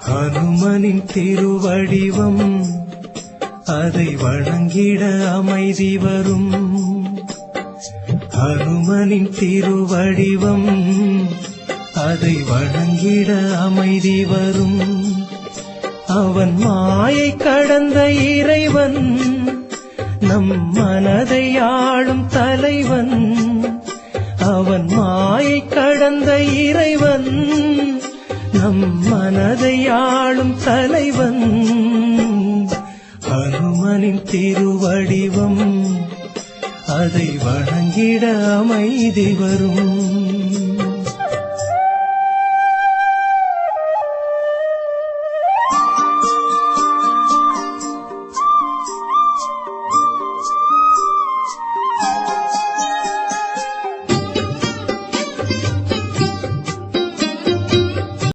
ஹனுமனின் திருவடிவம் அதை வணங்கிட அமைதி வரும். ஹனுமனின் திருவடிவம் அதை வணங்கிட அமைதி வரும். அவன் மாயை கடந்த இறைவன், நம் மனதை ஆளும் தலைவன். அவன் மாயை கடந்த இறைவன், நம் மனதை ஆளும் தலைவன். ஹனுமனின் திருவடிவம் அதை வணங்கிட அமைதி வரும்.